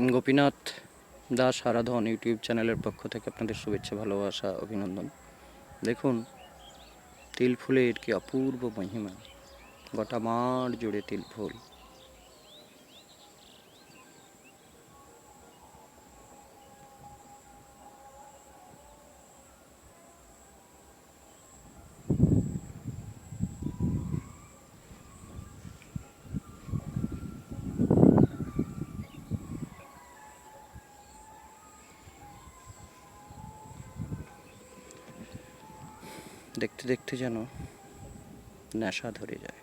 Gopinath Das Aradhan YouTube চ্যানেলের পক্ষ থেকে আপনাদের শুভেচ্ছা, ভালোবাসা, অভিনন্দন। দেখুন তিল ফুলের কি অপূর্ব মহিমা, গোটা মাঠ জুড়ে তিল ফুল। দেখতে দেখতে যেন নেশা ধরে যায়।